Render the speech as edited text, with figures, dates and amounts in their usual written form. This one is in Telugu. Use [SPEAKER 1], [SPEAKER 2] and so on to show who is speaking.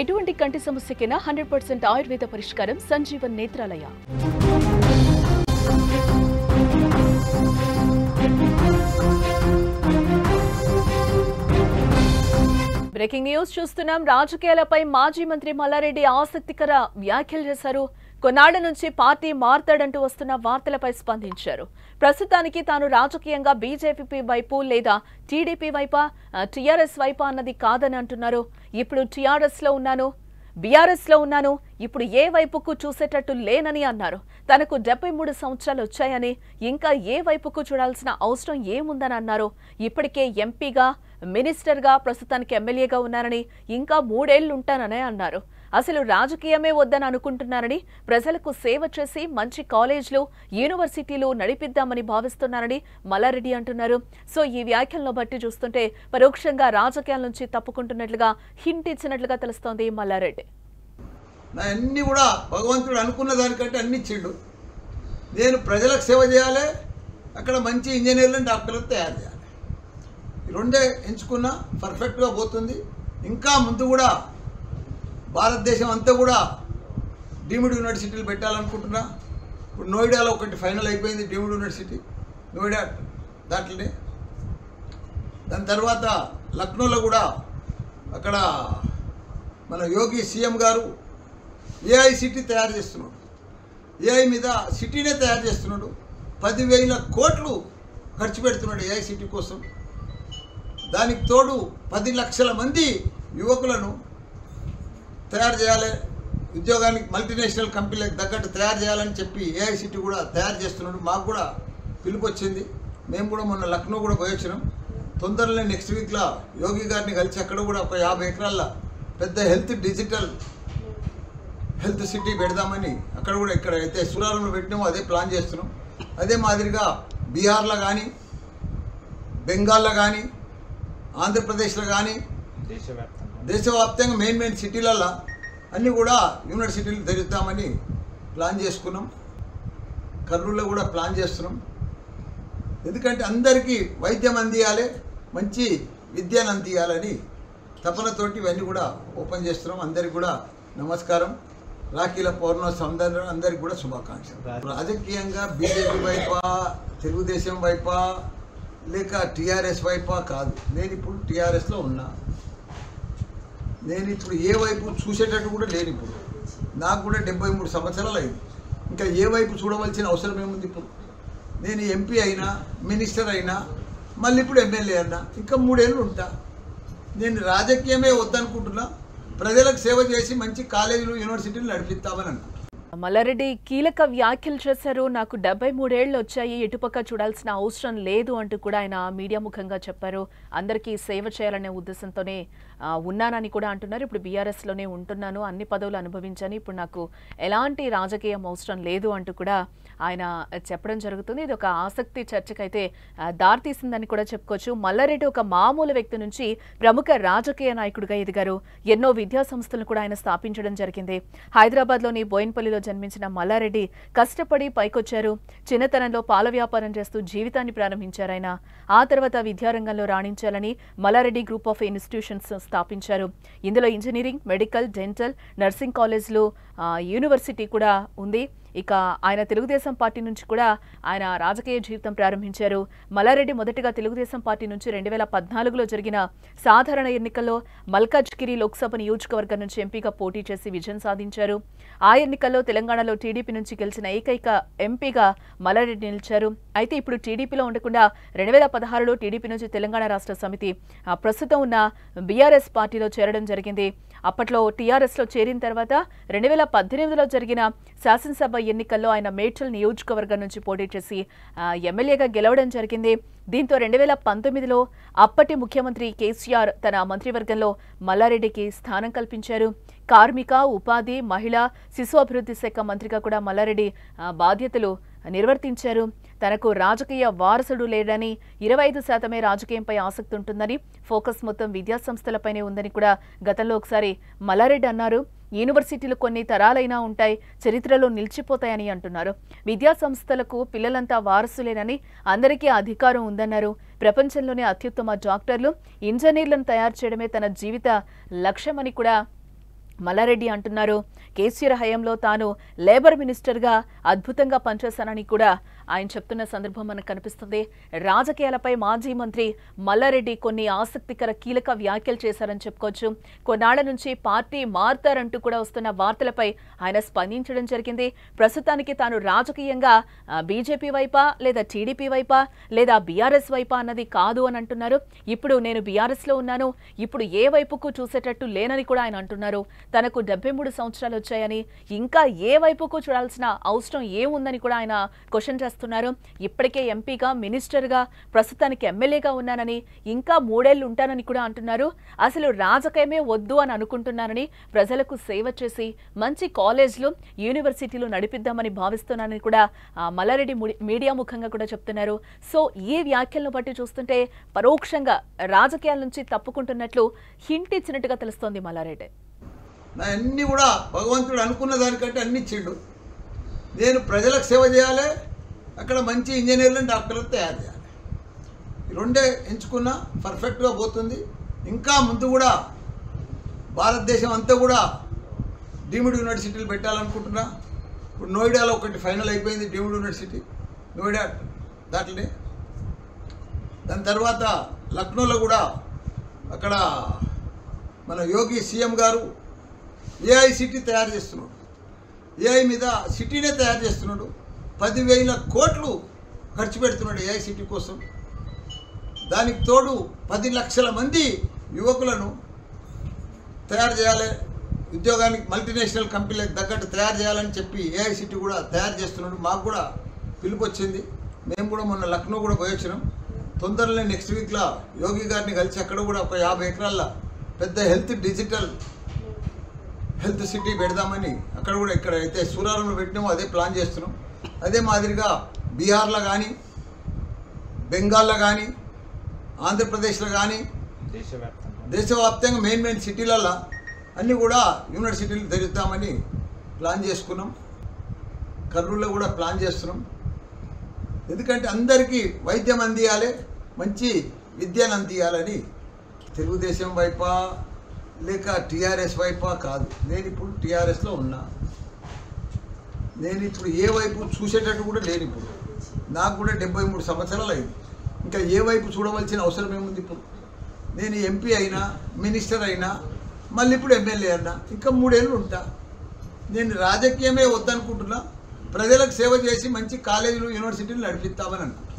[SPEAKER 1] ఎటువంటి కంటి సమస్యకైనా 100% ఆయుర్వేద పరిష్కారం సంజీవన్ నేత్రాలయ. బ్రేకింగ్ న్యూస్ చూస్తున్నాం. రాజకీయాలపై మాజీ మంత్రి మల్లారెడ్డి ఆసక్తికర వ్యాఖ్యలు చేశారు. కొన్నాళ్ల నుంచి పార్టీ మారతాడంటూ వస్తున్న వార్తలపై స్పందించారు. ప్రస్తుతానికి తాను రాజకీయంగా బీజేపీ వైపు లేదా టీడీపీ వైపా టీఆర్ఎస్ వైపా అన్నది కాదని అంటున్నారు. ఇప్పుడు టీఆర్ఎస్ లో ఉన్నాను, బీఆర్ఎస్ లో ఉన్నాను, ఇప్పుడు ఏ వైపుకు చూసేటట్టు లేనని అన్నారు. తనకు 73 సంవత్సరాలు వచ్చాయని ఇంకా ఏ వైపుకు చూడాల్సిన అవసరం ఏముందని అన్నారు. ఇప్పటికే ఎంపీగా, మినిస్టర్గా, ప్రస్తుతానికి ఎమ్మెల్యేగా ఉన్నారని ఇంకా 3 ఏళ్లు ఉంటానని అన్నారు. అసలు రాజకీయమే వద్దని అనుకుంటున్నారని, ప్రజలకు సేవ చేసి మంచి కాలేజీలు, యూనివర్సిటీలు నడిపిద్దామని భావిస్తున్నారని మల్లారెడ్డి అంటున్నారు. సో ఈ వ్యాఖ్యలను బట్టి చూస్తుంటే పరోక్షంగా రాజకీయాల నుంచి తప్పుకుంటున్నట్లుగా హింట్ ఇచ్చినట్లుగా తెలుస్తోంది మల్లారెడ్డి.
[SPEAKER 2] అన్నీ కూడా భగవంతుడు అనుకున్న దానికంటే అన్ని ఇచ్చిండు. నేను ప్రజలకు సేవ చేయాలి, అక్కడ మంచి ఇంజనీర్లను, డాక్టర్లను తయారు చేయాలి. రెండే ఎంచుకున్నా పర్ఫెక్ట్గా పోతుంది. ఇంకా ముందు కూడా భారతదేశం అంతా కూడా డీమ్డ్ యూనివర్సిటీలు పెట్టాలనుకుంటున్నా. ఇప్పుడు నోయిడాలో ఒకటి ఫైనల్ అయిపోయింది, డీమ్డ్ యూనివర్సిటీ నోయిడా దాంట్లోనే. దాని తర్వాత లక్నోలో కూడా అక్కడ మన యోగి సీఎం గారు ఏఐ సిటీ తయారు చేస్తున్నాడు. ఏఐ మీద సిటీనే తయారు చేస్తున్నాడు. 10,000 కోట్లు ఖర్చు పెడుతున్నాడు ఏఐ సిటీ కోసం. దానికి తోడు 10 లక్షల మంది యువకులను తయారు చేయాలి, ఉద్యోగానికి మల్టీనేషనల్ కంపెనీలకు తగ్గట్టు తయారు చేయాలని చెప్పి ఏఐ సిటీ కూడా తయారు చేస్తున్నాడు. మాకు కూడా పిలుపు వచ్చింది. మేము కూడా మొన్న లక్నో కూడా పోయి వచ్చినాం. తొందరలో నెక్స్ట్ వీక్లో యోగి గారిని కలిసి అక్కడ కూడా ఒక 50 ఎకరాల పెద్ద డిజిటల్ హెల్త్ సిటీ పెడదామని అక్కడ కూడా ఇక్కడ అయితే సురాలంలో పెట్టినామో అదే ప్లాన్ చేస్తున్నాం. అదే మాదిరిగా బీహార్లో కానీ, బెంగాల్లో కానీ, ఆంధ్రప్రదేశ్లో కానీ, దేశవ్యాప్తంగా మెయిన్ సిటీలలో అన్నీ కూడా యూనివర్సిటీలు తెరుద్దామని ప్లాన్ చేసుకున్నాం. కర్నూలులో కూడా ప్లాన్ చేస్తున్నాం. ఎందుకంటే అందరికీ వైద్యం అందియాలి, మంచి విద్యను అందియాలని తపనతోటి ఇవన్నీ కూడా ఓపెన్ చేస్తున్నాం. అందరికి కూడా నమస్కారం. రాఖీల పౌర్ణమి అందరికి కూడా శుభాకాంక్షలు. రాజకీయంగా బీజేపీ వైపా, తెలుగుదేశం వైపా, లేక టీఆర్ఎస్ వైపా కాదు. నేను ఇప్పుడు టీఆర్ఎస్లో ఉన్నా. నేను ఇప్పుడు ఏ వైపు చూసేటట్టు కూడా లేని. ఇప్పుడు నాకు కూడా 73 సంవత్సరాలు అయింది. ఇంకా ఏ వైపు చూడవలసిన అవసరం ఏముంది? ఇప్పుడు నేను ఎంపీ అయినా, మినిస్టర్ అయినా, మళ్ళీ ఇప్పుడు ఎమ్మెల్యే అయినా, ఇంకా 3 ఏళ్ళు ఉంటా. నేను రాజకీయమే వద్దనుకుంటున్నా. ప్రజలకు సేవ చేసి మంచి కాలేజీలు, యూనివర్సిటీలు నడిపిస్తామని అనుకుంటున్నాను.
[SPEAKER 1] మల్లారెడ్డి కీలక వ్యాఖ్యలు చేశారు. నాకు 73 ఏళ్లు వచ్చాయి, ఎటుపక్క చూడాల్సిన అవసరం లేదు అంటూ కూడా ఆయన మీడియా ముఖంగా చెప్పారు. అందరికీ సేవ చేయాలనే ఉద్దేశంతోనే ఉన్నానని కూడా అంటున్నారు. ఇప్పుడు బీఆర్ఎస్లోనే ఉంటున్నాను, అన్ని పదవులు అనుభవించాను, ఇప్పుడు నాకు ఎలాంటి రాజకీయం అవసరం లేదు అంటూ కూడా ఆయన చెప్పడం జరుగుతుంది. ఇది ఒక ఆసక్తి చర్చకైతే దారితీసిందని కూడా చెప్పుకోవచ్చు. మల్లారెడ్డి ఒక మామూలు వ్యక్తి నుంచి ప్రముఖ రాజకీయ నాయకుడిగా ఎదిగారు. ఎన్నో విద్యా సంస్థలను కూడా ఆయన స్థాపించడం జరిగింది. హైదరాబాద్లోని బోయిన్పల్లిలో జన్మించిన మల్లారెడ్డి కష్టపడి పైకొచ్చారు. చిన్నతనంలో పాల వ్యాపారం చేస్తూ జీవితాన్ని ప్రారంభించారు ఆయన. ఆ తర్వాత విద్యారంగంలో రాణించాలని మల్లారెడ్డి గ్రూప్ ఆఫ్ ఇన్స్టిట్యూషన్స్ స్థాపించారు. ఇందులో ఇంజనీరింగ్, మెడికల్, డెంటల్, నర్సింగ్ కాలేజ్లు, యూనివర్సిటీ కూడా ఉంది. ఇక ఆయన తెలుగుదేశం పార్టీ నుంచి కూడా ఆయన రాజకీయ జీవితం ప్రారంభించారు. మల్లారెడ్డి మొదటగా తెలుగుదేశం పార్టీ నుంచి 2014లో జరిగిన సాధారణ ఎన్నికల్లో మల్కాజ్గిరి లోక్సభ నియోజకవర్గం నుంచి ఎంపీగా పోటీ చేసి విజయం సాధించారు. ఆ ఎన్నికల్లో తెలంగాణలో టీడీపీ నుంచి గెలిచిన ఏకైక ఎంపీగా మల్లారెడ్డి నిలిచారు. అయితే ఇప్పుడు టీడీపీలో ఉండకుండా 2016లో టీడీపీ నుంచి తెలంగాణ రాష్ట్ర సమితి ప్రస్తుతం ఉన్న బీఆర్ఎస్ పార్టీలో చేరడం జరిగింది. అప్పట్లో టీఆర్ఎస్లో చేరిన తర్వాత 2018లో జరిగిన శాసనసభ ఎన్నికల్లో ఆయన మేడ్చల్ నియోజకవర్గం నుంచి పోటీ చేసి ఎమ్మెల్యేగా గెలవడం జరిగింది. దీంతో 2019లో అప్పటి ముఖ్యమంత్రి కేసీఆర్ తన మంత్రివర్గంలో మల్లారెడ్డికి స్థానం కల్పించారు. కార్మిక, ఉపాధి, మహిళా, శిశు అభివృద్ధి శాఖ మంత్రిగా కూడా మల్లారెడ్డి బాధ్యతలు నిర్వర్తించారు. తనకు రాజకీయ వారసుడు లేడని, 25% రాజకీయంపై ఆసక్తి ఉంటుందని, ఫోకస్ మొత్తం విద్యా సంస్థలపైనే ఉందని కూడా గతంలో ఒకసారి మల్లారెడ్డి అన్నారు. యూనివర్సిటీలు కొన్ని తరాలైనా ఉంటాయి, చరిత్రలో నిలిచిపోతాయని అంటున్నారు. విద్యా సంస్థలకు పిల్లలంతా వారసులేనని, అందరికీ అధికారం ఉందన్నారు. ప్రపంచంలోనే అత్యుత్తమ డాక్టర్లు, ఇంజనీర్లను తయారు చేయడమే తన జీవిత లక్ష్యమని కూడా మల్లారెడ్డి అంటున్నారు కేసీఆర్ హయాంలో తాను లేబర్ మినిస్టర్గా అద్భుతంగా పనిచేశానని కూడా ఆయన చెప్తున్న సందర్భం మనకు కనిపిస్తుంది. రాజకీయాలపై మాజీ మంత్రి మల్లారెడ్డి కొన్ని ఆసక్తికర కీలక వ్యాఖ్యలు చేశారని చెప్పుకోవచ్చు. కొన్నాళ్ల నుంచి పార్టీ మారుతారంటూ కూడా వస్తున్న వార్తలపై ఆయన స్పందించడం జరిగింది. ప్రస్తుతానికి తాను రాజకీయంగా బీజేపీ వైపా లేదా టీడీపీ వైపా లేదా బీఆర్ఎస్ వైపా అన్నది కాదు అని అంటున్నారు. ఇప్పుడు నేను బీఆర్ఎస్ లో ఉన్నాను, ఇప్పుడు ఏ వైపుకు చూసేటట్టు లేనని కూడా ఆయన అంటున్నారు. తనకు 73 సంవత్సరాలు వచ్చాయని ఇంకా ఏ వైపుకు చూడాల్సిన అవసరం ఏముందని కూడా ఆయన క్వశ్చన్ చేస్తున్నారు. ఇప్పటికే ఎంపీగా, మినిస్టర్గా, ప్రస్తుతానికి ఎమ్మెల్యేగా ఉన్నానని, ఇంకా 3 ఏళ్లు ఉంటానని కూడా అంటున్నారు. అసలు రాజకీయమే వద్దు అని అనుకుంటున్నారని, ప్రజలకు సేవ చేసి మంచి కాలేజ్లు, యూనివర్సిటీలు నడిపిద్దామని భావిస్తున్నానని కూడా మల్లారెడ్డి మీడియా ముఖంగా కూడా చెప్తున్నారు. సో ఈ వ్యాఖ్యలను బట్టి చూస్తుంటే పరోక్షంగా రాజకీయాల నుంచి తప్పుకుంటున్నట్లు హింట్ ఇచ్చినట్టుగా తెలుస్తోంది మల్లారెడ్డి.
[SPEAKER 2] నా అన్నీ కూడా భగవంతుడు అనుకున్న దానికంటే అన్ని ఇచ్చిండు. నేను ప్రజలకు సేవ చేయాలి, అక్కడ మంచి ఇంజనీర్లను, డాక్టర్లను తయారు చేయాలి. ఈ రెండే ఎంచుకున్నా పర్ఫెక్ట్గా పోతుంది. ఇంకా ముందు కూడా భారతదేశం అంతా కూడా డీమ్డ్ యూనివర్సిటీలు పెట్టాలనుకుంటున్నా. ఇప్పుడు నోయిడాలో ఒకటి ఫైనల్ అయిపోయింది, డీమ్డ్ యూనివర్సిటీ నోయిడా దాంట్లోనే. దాని తర్వాత లక్నోలో కూడా అక్కడ మన యోగి సీఎం గారు ఏఐ సిటీ తయారు చేస్తున్నాడు. ఏఐ మీద సిటీనే తయారు చేస్తున్నాడు. 10,000 కోట్లు ఖర్చు పెడుతున్నాడు ఏఐ సిటీ కోసం. దానికి తోడు 10 లక్షల మంది యువకులను తయారు చేయాలి, ఉద్యోగానికి మల్టీనేషనల్ కంపెనీలకు తగ్గట్టు తయారు చేయాలని చెప్పి ఏఐ సిటీ కూడా తయారు చేస్తున్నాడు. మాకు కూడా పిలుపు వచ్చింది. మేము కూడా మొన్న లక్నో కూడా పోయి వచ్చినాం. తొందరలో నెక్స్ట్ వీక్లో యోగి గారిని కలిసి అక్కడ కూడా ఒక 50 ఎకరాల పెద్ద డిజిటల్ హెల్త్ సిటీ పెడదామని అక్కడ కూడా ఇక్కడ అయితే సూరారంలో పెట్టినామో అదే ప్లాన్ చేస్తున్నాం. అదే మాదిరిగా బీహార్లో కానీ, బెంగాల్లో కానీ, ఆంధ్రప్రదేశ్లో కానీ, దేశవ్యాప్తంగా మెయిన్ సిటీలలో అన్నీ కూడా యూనివర్సిటీలు తెరుద్దామని ప్లాన్ చేసుకున్నాం. కర్నూలులో కూడా ప్లాన్ చేస్తున్నాం. ఎందుకంటే అందరికీ వైద్యం అందియాలి, మంచి విద్యను అందియాలని. తెలుగుదేశం వైపా లేక టీఆర్ఎస్ వైపా కాదు, నేను ఇప్పుడు టీఆర్ఎస్లో ఉన్నా. నేను ఇప్పుడు ఏ వైపు చూసేటట్టు కూడా లేను. ఇప్పుడు నాకు కూడా 73 సంవత్సరాలు అయింది. ఇంకా ఏ వైపు చూడవలసిన అవసరం ఏముంది? ఇప్పుడు నేను ఎంపీ అయినా, మినిస్టర్ అయినా, మళ్ళీ ఇప్పుడు ఎమ్మెల్యే అయినా, ఇంకా 3 ఏళ్ళు ఉంటా. నేను రాజకీయమే వద్దనుకుంటున్నా. ప్రజలకు సేవ చేసి మంచి కాలేజీలు, యూనివర్సిటీలు నడిపిస్తామని అనుకుంటున్నాను.